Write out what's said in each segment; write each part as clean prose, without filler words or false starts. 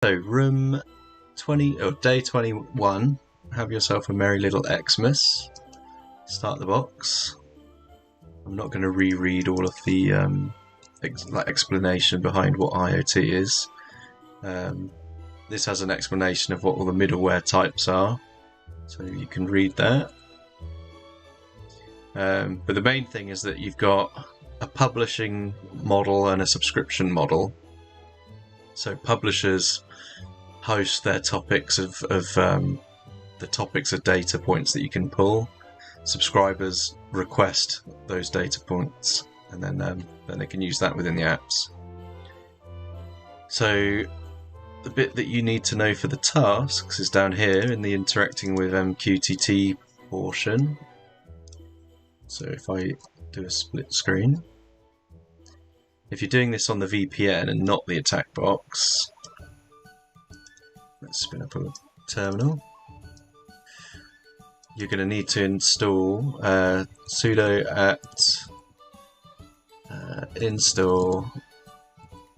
So room 20 or day 21, have yourself a merry little Xmas. Start the box. I'm not going to reread all of the explanation behind what IoT is. This has an explanation of what all the middleware types are, so you can read that. But the main thing is that you've got a publishing model and a subscription model. So publishers host their topics of the topics of data points that you can pull. Subscribers request those data points, and then they can use that within the apps. So the bit that you need to know for the tasks is down here in the interacting with MQTT portion. So if I do a split screen, if you're doing this on the VPN and not the attack box, let's spin up a terminal. You're going to need to install sudo apt install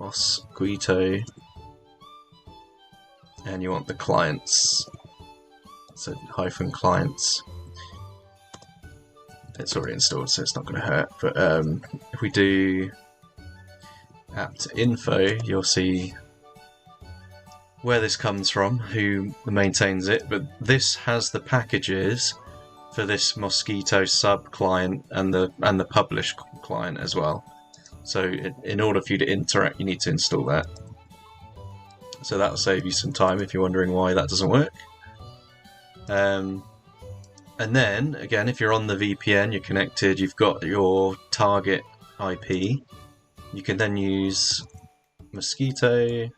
Mcskidy, and you want the clients, so hyphen clients. It's already installed, so it's not going to hurt. But if we do apt info, you'll see where this comes from, who maintains it. But this has the packages for this Mosquito sub client and the publish client as well. So in order for you to interact, you need to install that. So that'll save you some time if you're wondering why that doesn't work. And then, again, if you're on the VPN, you're connected, you've got your target IP, you can then use Mosquito,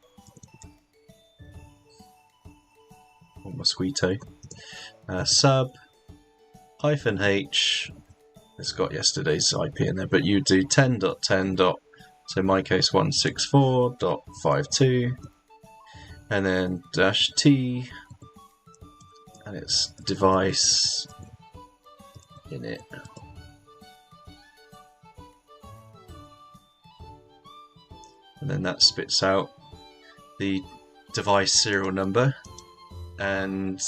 or Mosquito, sub, -h, it's got yesterday's IP in there, but you do 10.10. So in my case 164.52, and then -t, and it's device init. And then that spits out the device serial number. And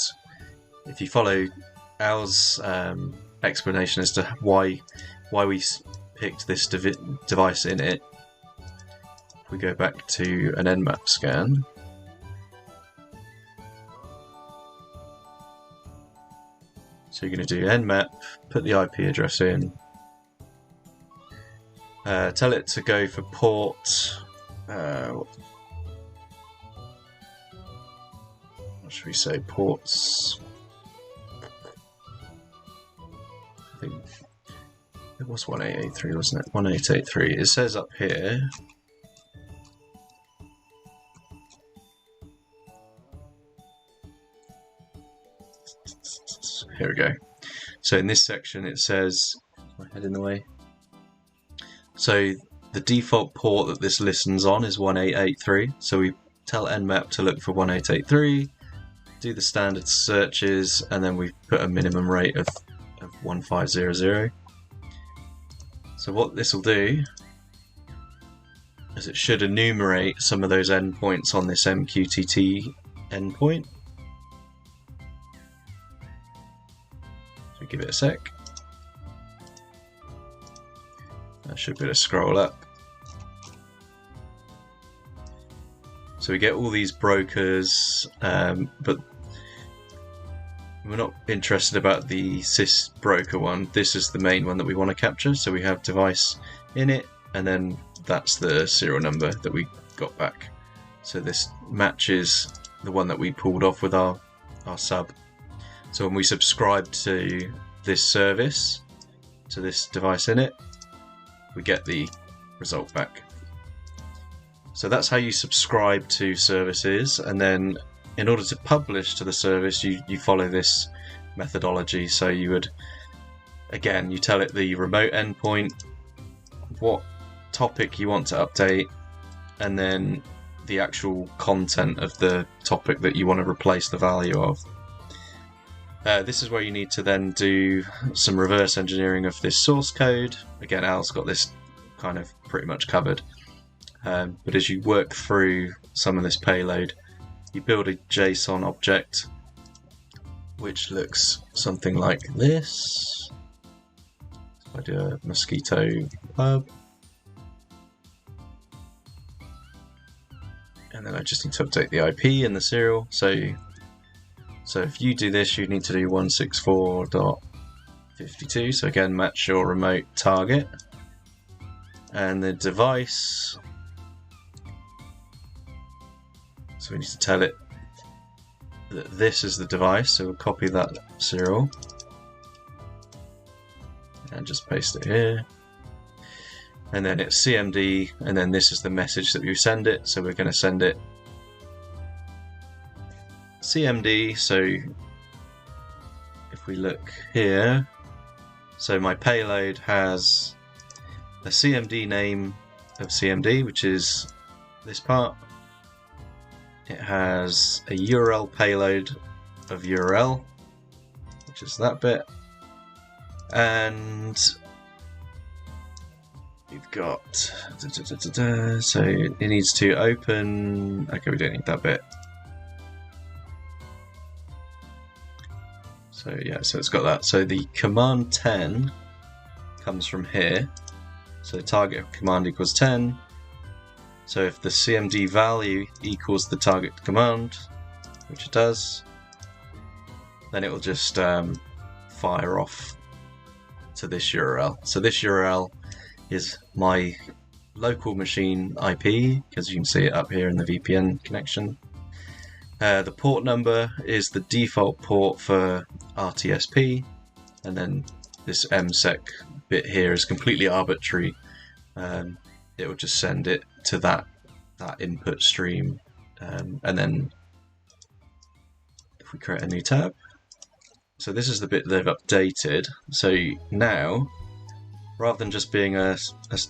if you follow Al's explanation as to why we picked this device init, if we go back to an Nmap scan, so you're going to do nmap, put the IP address in, tell it to go for port, what should we say, ports, I think it was 1883, wasn't it? 1883, it says up here. Here we go. So in this section it says, my head in the way. So the default port that this listens on is 1883. So we tell Nmap to look for 1883, do the standard searches, and then we put a minimum rate of 1500. So what this will do is it should enumerate some of those endpoints on this MQTT endpoint. Give it a sec. I should be able to scroll up. So we get all these brokers, but we're not interested about the sys broker one. This is the main one that we want to capture. So we have device init, and then that's the serial number that we got back. So this matches the one that we pulled off with our sub. So when we subscribe to this service, to this device init, we get the result back. So that's how you subscribe to services, and then in order to publish to the service, you follow this methodology. So you would, again, you tell it the remote endpoint, what topic you want to update, and then the actual content of the topic that you want to replace the value of. This is where you need to then do some reverse engineering of this source code. Again, Al's got this kind of pretty much covered. But as you work through some of this payload, you build a JSON object which looks something like this. So I do a mosquito pub. And then I just need to update the IP and the serial. So if you do this, you need to do 164.52. So again, match your remote target. And the device. So we need to tell it that this is the device. So we'll copy that serial. And just paste it here. And then it's CMD, and then this is the message that we send it. So we're going to send it CMD. So if we look here, so my payload has a CMD name of CMD, which is this part. It has a URL payload of URL, which is that bit. And we've got, so it needs to open, okay, we don't need that bit. So yeah, so it's got that. So the command 10 comes from here. So target command equals 10. So if the CMD value equals the target command, which it does, then it will just fire off to this URL. So this URL is my local machine IP, because you can see it up here in the VPN connection. The port number is the default port for RTSP, and then this MSEC bit here is completely arbitrary. It will just send it to that input stream, and then if we create a new tab, so this is the bit they've updated. So now, rather than just being a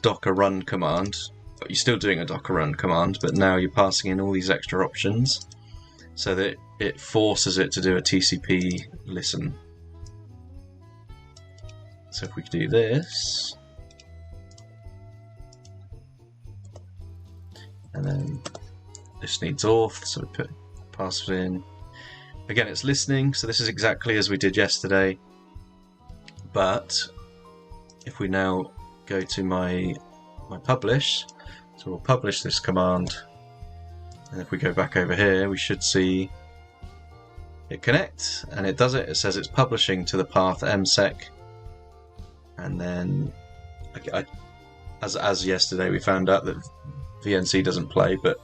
Docker run command, but you're still doing a Docker run command, but now you're passing in all these extra options so that it forces it to do a TCP listen. So if we do this, and then this needs auth, so we put password in. Again, it's listening, so this is exactly as we did yesterday, but if we now go to my publish, so we'll publish this command, and if we go back over here, we should see it connect, and it does it. It says it's publishing to the path msec, and then as yesterday we found out that VNC doesn't play, but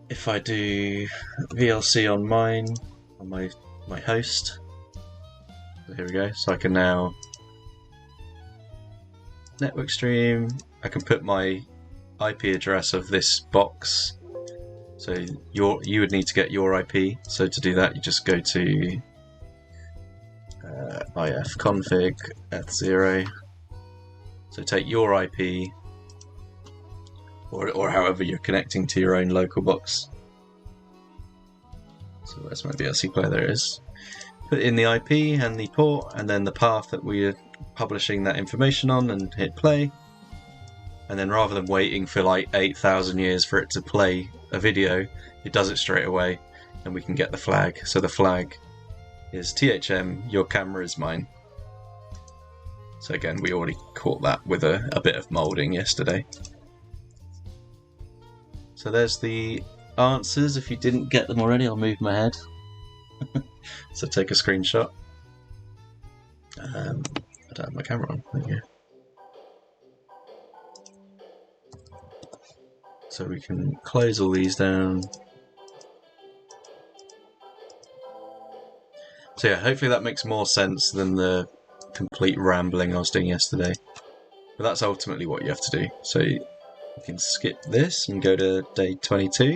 if I do VLC on mine, on my host, so here we go, so I can now network stream, I can put my IP address of this box, so you would need to get your IP, so to do that you just go to ifconfig eth0, so take your IP, or however you're connecting to your own local box. So where's my VLC player? There it is. Put in the IP and the port, and then the path that we're publishing that information on, and hit play. And then rather than waiting for like 8,000 years for it to play a video, it does it straight away, and we can get the flag. So the flag is THM, your camera is mine. So again, we already caught that with a bit of molding yesterday. So there's the answers. If you didn't get them already, I'll move my head. So take a screenshot. I don't have my camera on. There you go. So we can close all these down. So yeah, hopefully that makes more sense than the complete rambling I was doing yesterday. But that's ultimately what you have to do. So you can skip this and go to day 22.